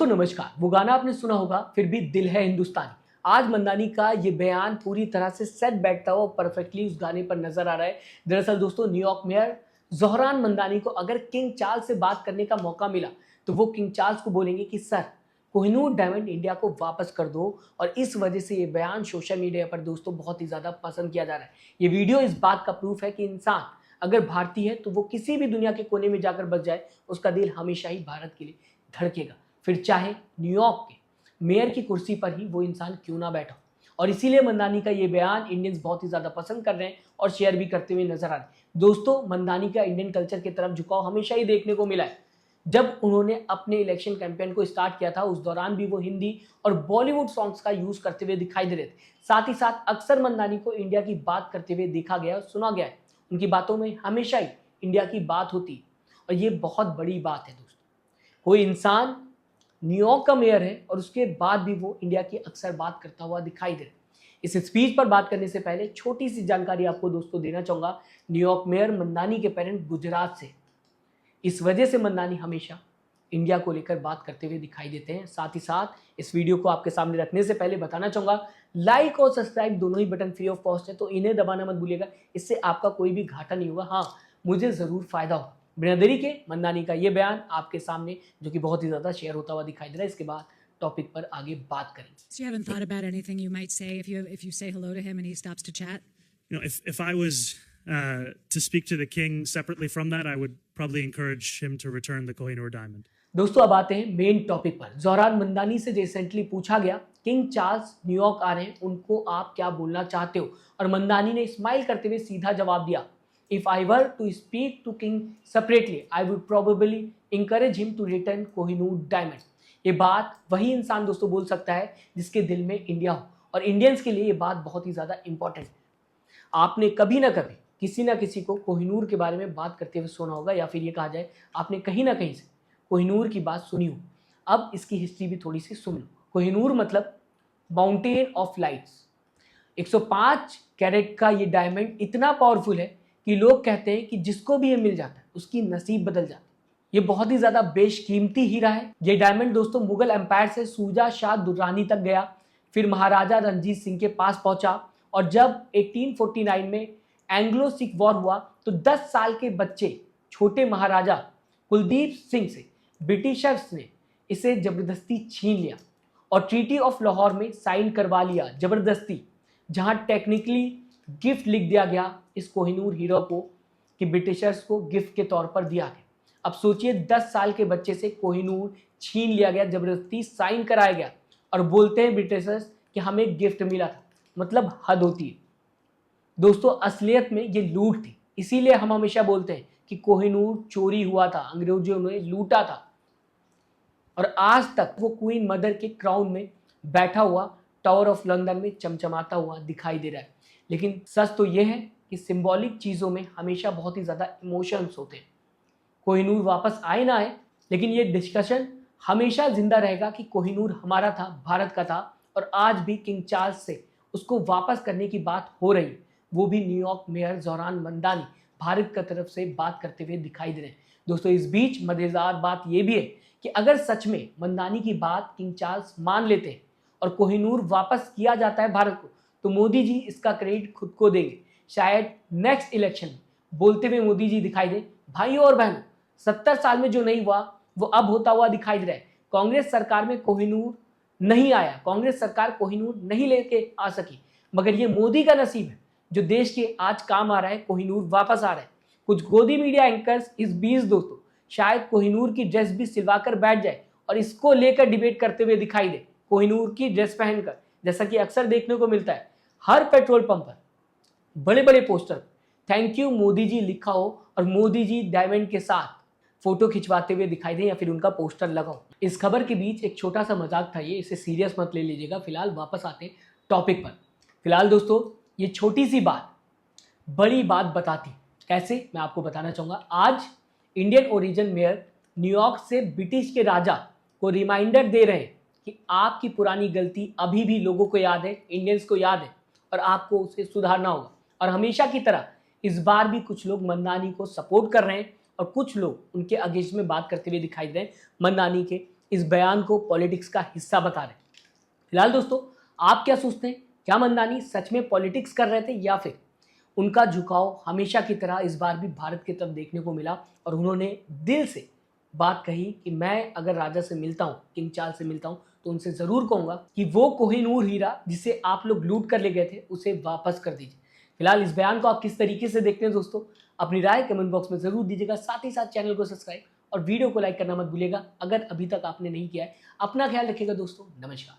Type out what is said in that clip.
तो नमस्कार। वो गाना आपने सुना होगा, फिर भी दिल है हिंदुस्तानी। आज मंदानी का ये बयान पूरी तरह से सेट बैठता हुआ परफेक्टली उस गाने पर नजर आ रहा है। दरअसल दोस्तों, न्यूयॉर्क मेयर जोहरान मंदानी को अगर किंग चार्ल्स से बात करने का मौका मिला तो वो किंग चार्ल्स को बोलेंगे कि सर, कोहिनूर डायमंड इंडिया को वापस कर दो। और इस वजह से ये बयान सोशल मीडिया पर दोस्तों बहुत ही ज्यादा पसंद किया जा रहा है। ये वीडियो इस बात का प्रूफ है कि इंसान अगर भारतीय है तो वो किसी भी दुनिया के कोने में जाकर बस जाए, उसका दिल हमेशा ही भारत के लिए धड़केगा, फिर चाहे न्यूयॉर्क के मेयर की कुर्सी पर ही वो इंसान क्यों ना बैठा हो। और इसीलिए मंदानी का ये बयान इंडियंस बहुत ही ज्यादा पसंद कर रहे हैं और शेयर भी करते हुए नजर आ रहे हैं। दोस्तों, मंदानी का इंडियन कल्चर की तरफ झुकाव हमेशा ही देखने को मिला है। जब उन्होंने अपने इलेक्शन कैंपेन को स्टार्ट किया था, उस दौरान भी वो हिंदी और बॉलीवुड सॉन्ग्स का यूज करते हुए दिखाई दे रहे थे। साथ ही साथ अक्सर मंदानी को इंडिया की बात करते हुए देखा गया और सुना गया है। उनकी बातों में हमेशा ही इंडिया की बात होती है और ये बहुत बड़ी बात है दोस्तों। कोई इंसान न्यूयॉर्क का मेयर है और उसके बाद भी वो इंडिया की अक्सर बात करता हुआ दिखाई दे रहा है। इस स्पीच पर बात करने से पहले छोटी सी जानकारी आपको दोस्तों देना चाहूंगा। न्यूयॉर्क मेयर मंदानी के पेरेंट गुजरात से, इस वजह से मंदानी हमेशा इंडिया को लेकर बात करते हुए दिखाई देते हैं। साथ ही साथ इस वीडियो को आपके सामने रखने से पहले बताना चाहूंगा, लाइक और सब्सक्राइब दोनों ही बटन फ्री ऑफ कॉस्ट है, तो इन्हें दबाना मत भूलिएगा। इससे आपका कोई भी घाटा नहीं होगा, हाँ मुझे जरूर फायदा होगा। बिना देरी के मंदानी का ये बयान आपके सामने, जो कि बहुत ही ज्यादा शेयर होता हुआ दिखाई दे रहा है। इसके बाद टॉपिक पर आगे बात करेंगे। So you haven't thought about anything you might say if you say hello to him and he stops to chat? You know, if I was to speak to the king separately from that, I would probably encourage him to return the Kohinoor diamond. दोस्तों, अब आते हैं main topic पर। Zohran Mandani से recently पूछा गया, king Charles New York आ रहे हैं, उनको आप क्या बोलना चाहते हो? और मंदानी ने स्माइल करते हुए सीधा जवाब दिया, if I were to speak to king separately I would probably encourage him to return Kohinoor diamond. ये बात वही इंसान दोस्तों बोल सकता है जिसके दिल में इंडिया हो, और इंडियंस के लिए ये बात बहुत ही ज़्यादा इंपॉर्टेंट है। आपने कभी ना कभी किसी ना किसी को कोहिनूर के बारे में बात करते हुए सुना होगा, या फिर ये कहा जाए आपने कहीं ना कहीं से कोहिनूर की बात सुनी हो। अब इसकी हिस्ट्री भी थोड़ी सी सुन लो। कोहिनूर मतलब माउंटेन ऑफ लाइट्स। 105 कैरेट का ये डायमंड इतना पावरफुल है कि लोग कहते हैं कि जिसको भी ये मिल जाता है उसकी नसीब बदल जाती है। ये बहुत ही ज्यादा बेशकीमती हीरा है। ये डायमंड दोस्तों मुगल एम्पायर से सूजा शाह दुर्रानी तक गया, फिर महाराजा रणजीत सिंह के पास पहुंचा, और जब 1849 में एंग्लो सिख वॉर हुआ तो 10 साल के बच्चे छोटे महाराजा कुलदीप सिंह से ब्रिटिशर्स ने इसे जबरदस्ती छीन लिया और ट्रीटी ऑफ लाहौर में साइन करवा लिया जबरदस्ती, जहां टेक्निकली गिफ्ट लिख दिया गया इस कोहिनूर हीरो को कि ब्रिटिशर्स को गिफ्ट के तौर पर दिया गया। अब सोचिए, 10 साल के बच्चे से कोहिनूर छीन लिया गया, जबरदस्ती साइन कराया गया, और बोलते हैं ब्रिटिशर्स कि हमें गिफ्ट मिला था। मतलब हद होती है दोस्तों। असलियत में ये लूट थी। इसीलिए हम हमेशा बोलते हैं कि कोहिनूर चोरी हुआ था, अंग्रेजों ने लूटा था। और आज तक वो क्वीन मदर के क्राउन में बैठा हुआ टावर ऑफ लंदन में चमचमाता हुआ दिखाई दे रहा है। लेकिन सच तो ये है कि सिंबॉलिक चीज़ों में हमेशा बहुत ही ज़्यादा इमोशंस होते हैं। कोहिनूर वापस आए ना आए, लेकिन ये डिस्कशन हमेशा जिंदा रहेगा कि कोहिनूर हमारा था, भारत का था, और आज भी किंग चार्ल्स से उसको वापस करने की बात हो रही है। वो भी New York mayor Zohran Mandani Bharat की तरफ से बात करते हुए दिखाई दे रहे हैं। दोस्तों, इस बीच मजेदार बात यह भी है कि अगर सच में मंदानी की बात किंग चार्ल्स मान लेते हैं और कोहिनूर वापस किया जाता है भारत को, तो मोदी जी इसका क्रेडिट खुद को देंगे। शायद नेक्स्ट इलेक्शन में बोलते हुए मोदी जी दिखाई दे, भाइयों और बहनों, 70 साल में जो नहीं हुआ वो अब होता हुआ दिखाई दे रहा है। कांग्रेस सरकार में कोहिनूर नहीं आया, कांग्रेस सरकार कोहिनूर नहीं लेके आ सकी, मगर ये मोदी का नसीब है जो देश के आज काम आ रहा है। कोहिनूर वापस आ रहा है। कुछ गोदी मीडिया एंकर्स इस बीच दोस्तों शायद कोहिनूर की ड्रेस भी सिलवाकर बैठ जाए और इसको लेकर डिबेट करते हुए दिखाई दे, कोहिनूर की ड्रेस पहनकर, जैसा कि अक्सर देखने को मिलता है। हर पेट्रोल पंप पर बड़े बड़े poster thank you Modi ji लिखा हो और मोदी जी डायमंड के साथ फोटो खिंचवाते हुए दिखाई दे, या फिर उनका पोस्टर लगा हो। इस खबर के बीच एक छोटा सा मजाक था, ये इसे सीरियस मत ले लीजिएगा। फिलहाल वापस आते हैं टॉपिक पर। फिलहाल दोस्तों, ये छोटी सी बात बड़ी बात बताती। कैसे, मैं आपको बताना चाहूंगा। आज इंडियन ओरिजिन मेयर न्यूयॉर्क से ब्रिटिश के राजा को रिमाइंडर दे रहे हैं कि आपकी पुरानी गलती अभी भी लोगों को याद है, इंडियंस को याद है, और आपको उसे सुधारना होगा। और हमेशा की तरह इस बार भी कुछ लोग मंदानी को सपोर्ट कर रहे हैं और कुछ लोग उनके अगेंस्ट में बात करते हुए दिखाई दे रहे हैं, मंदानी के इस बयान को पॉलिटिक्स का हिस्सा बता रहे हैं। फिलहाल दोस्तों, आप क्या सोचते हैं? क्या मंदानी सच में पॉलिटिक्स कर रहे थे या फिर उनका झुकाव हमेशा की तरह इस बार भी भारत की तरफ देखने को मिला और उन्होंने दिल से बात कही कि मैं अगर राजा से मिलता हूँ, किंग चार्ल्स से मिलता हूँ, तो उनसे ज़रूर कहूँगा कि वो कोहिनूर हीरा जिसे आप लोग लूट कर ले गए थे उसे वापस कर दीजिए। फिलहाल इस बयान को आप किस तरीके से देखते हैं दोस्तों? अपनी राय कमेंट बॉक्स में ज़रूर दीजिएगा। साथ ही साथ चैनल को सब्सक्राइब और वीडियो को लाइक करना मत भूलिएगा अगर अभी तक आपने नहीं किया है। अपना ख्याल रखिएगा दोस्तों। नमस्कार।